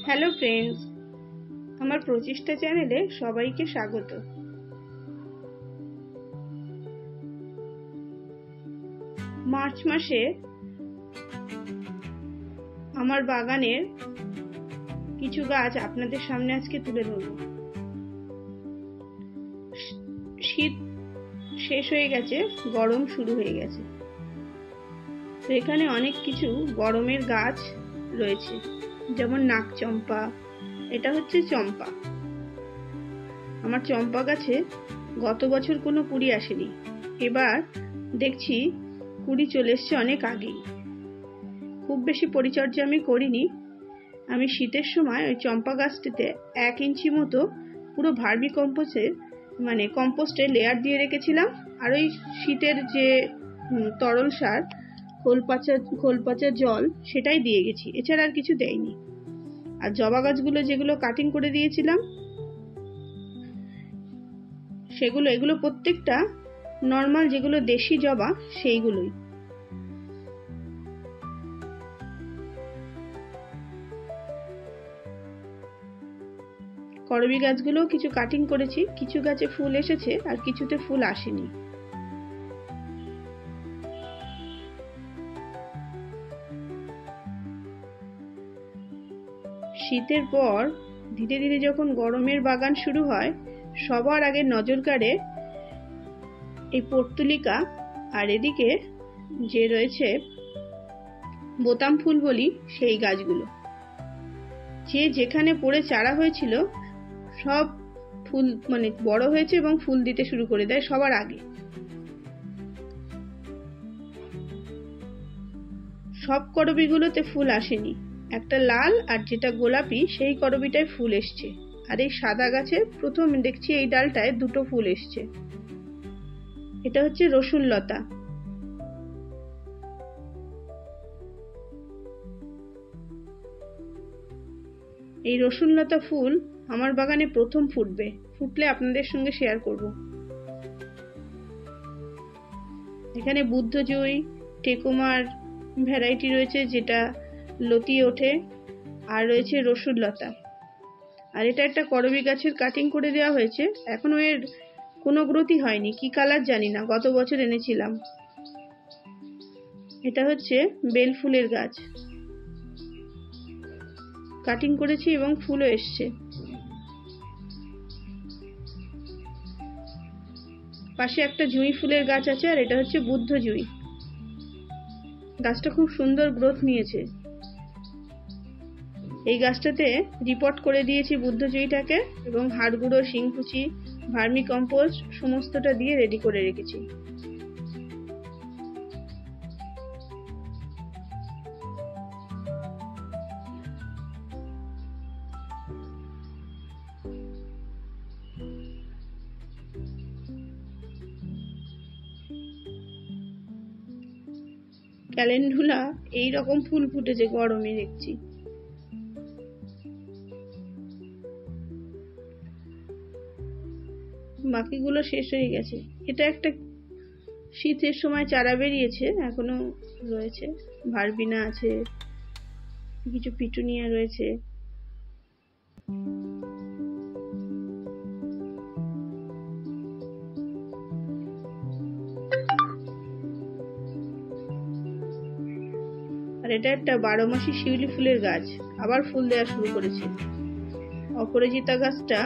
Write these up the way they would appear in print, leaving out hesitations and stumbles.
Hello friends, আমার প্রচেষ্টা চ্যানেলে সবাইকে স্বাগত। মার্চ মাসে আমার বাগানের কিছু গাছ আপনাদের সামনে আজকে তুলে ধরব। শীত শেষ হয়ে গেছে, গরম শুরু হয়ে গেছে। তো এখানে অনেক কিছু গরমের গাছ রয়েছে, যেমন নাকচম্পা। এটা হচ্ছে চম্পা। আমার চম্পা গাছে গত বছর কোনো কুড়ি আসেনি, এবার দেখছি কুড়ি চলে এসছে অনেক আগেই। খুব বেশি পরিচর্যা আমি করিনি। আমি শীতের সময় ওই চম্পা গাছটিতে 1 ইঞ্চি মতো পুরো ভার্মি কম্পোস্টের লেয়ার দিয়ে রেখেছিলাম, আর ওই শীতের যে তরল সার খোল পচা জল সেটাই দিয়ে গেছি, এছাড়া আর কিছু দেয়নি। আর জবা গাছগুলো যেগুলো কাটিং করে দিয়েছিলাম এগুলো প্রত্যেকটা নর্মাল যেগুলো দেশি জবা সেইগুলোই। করবী গাছগুলো কিছু কাটিং করেছি, কিছু গাছে ফুল এসেছে আর কিছুতে ফুল আসেনি। শীতের পর ধীরে ধীরে যখন গরমের বাগান শুরু হয়, সবার আগে নজর কাড়ে এই পর্তুলিকা, আর এদিকে যে রয়েছে বোতাম ফুল বলি সেই গাছগুলো। যে যেখানে পড়ে চারা হয়েছিল সব ফুল বড় হয়েছে এবং ফুল দিতে শুরু করে দেয় সবার আগে। সব করবীগুলোতে ফুল আসেনি, একটা লাল আর যেটা গোলাপি সেই করবীটায় ফুল এসছে। আর এই সাদা গাছে প্রথম দেখছি এই ডালটায় 2টো ফুল এসছে। এটা হচ্ছে রসুন লতা। এই রসুন লতা ফুল আমার বাগানে প্রথম ফুটবে, ফুটলে আপনাদের সঙ্গে শেয়ার করব। এখানে বুদ্ধজয়ী, টেকুমার ভ্যারাইটি রয়েছে যেটা লতিয়ে ওঠে, আর রয়েছে রসুন লতা। আর এটা একটা করবী গাছের কাটিং করে দেওয়া হয়েছে, এখনো এর কোনো গ্রোথই হয়নি, কি কালার জানি না, গত বছর এনেছিলাম। এটা হচ্ছে বেল ফুলের গাছ, কাটিং করেছি এবং ফুলও এসছে। পাশে একটা জুঁই ফুলের গাছ আছে, আর এটা হচ্ছে বুদ্ধ জুঁই। গাছটা খুব সুন্দর গ্রোথ নিয়েছে। এই গাছটাতে রিপোর্ট করে দিয়েছি বুদ্ধ জুঁইটাকে, এবং হাড় গুঁড়ো, শিংকুচি, ভার্মি কম্পোস্ট সমস্তটা দিয়ে রেডি করে রেখেছি। ক্যালেন্ডুলা এইরকম ফুল ফুটেছে গরমে দেখছি। বাকিগুলো শেষ হয়ে গেছে। এটা একটা শীতের সময় চারা বেরিয়েছে, এখনো রয়েছে। ভারবিনা আছে, কিছু পিটুনিয়া রয়েছে। আর এটা একটা 12 মাসি শিউলি ফুলের গাছ, আবার ফুল দেওয়া শুরু করেছে। অপরাজিতা গাছটা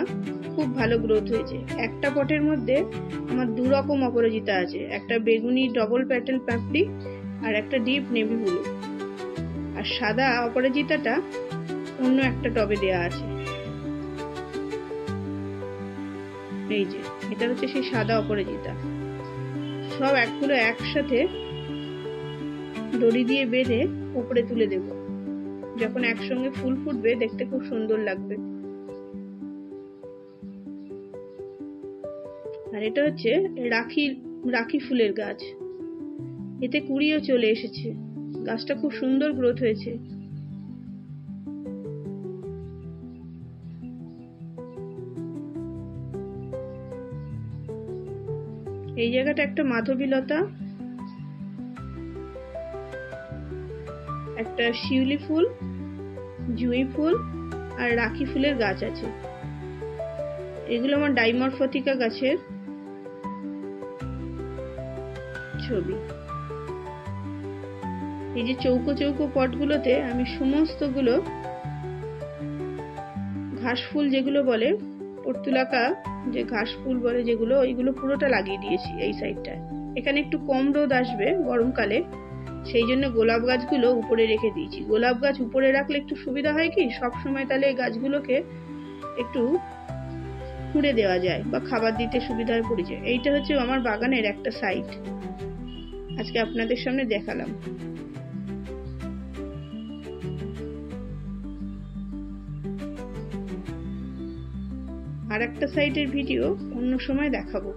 খুব ভালো গ্রোথ হয়েছে। একটা পটের মধ্যে আমার 2 রকম অপরাজিতা আছে, একটা বেগুনি ডবল প্যাটেল পাপড়ি আর একটা ডিপ নেভি ব্লু। আর সাদা অপরাজিতাটা অন্য একটা টবে দেয়া আছে। এই যে এটা হচ্ছে সেই সাদা অপরাজিতা। সব একগুলো একসাথে দড়ি দিয়ে বেঁধে উপরে তুলে দেব, যখন একসঙ্গে ফুল ফুটবে দেখতে খুব সুন্দর লাগবে। আর এটা হচ্ছে রাখি ফুলের গাছ, এতে কুড়িও চলে এসেছে। গাছটা খুব সুন্দর গ্রোথ হয়েছে। এই জায়গাটা একটা মাধবী লতা, একটা শিউলি ফুল, জুঁই ফুল আর রাখি ফুলের গাছ আছে। এগুলো আমার ডাইমরফথিকা গাছের ছবি। এই যে চৌকো চৌকো পটগুলোতে আমি সমস্তগুলো ঘাস ফুল যেগুলো বলে, পর্তুলাকা যে ঘাস ফুল বলে যেগুলো, ওইগুলো পুরোটা লাগিয়ে দিয়েছি এই সাইডটায়। এখানে একটু কম রোদ আসবে গরমকালে, সেই জন্য গোলাপ গাছগুলো উপরে রেখে দিয়েছি। গোলাপ গাছ উপরে রাখলে একটু সুবিধা হয় কি, সব সময় তাহলে এই গাছগুলোকে একটু খুঁড়ে দেওয়া যায় বা খাবার দিতে সুবিধায় পড়ে যায়। এইটা হচ্ছে আমার বাগানের একটা সাইড, আজকে আপনাদের সামনে দেখালাম। আর একটা সাইডের ভিডিও অন্য সময় দেখাবো।